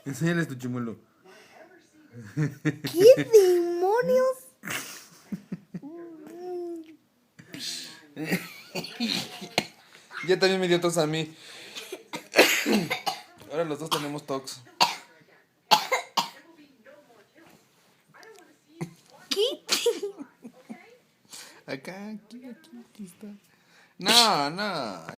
Enséñales tu chimuelo. ¿Qué demonios? Ya también me dio tos a mí. Ahora los dos tenemos tox. ¿Qué? Acá, aquí está. No, no.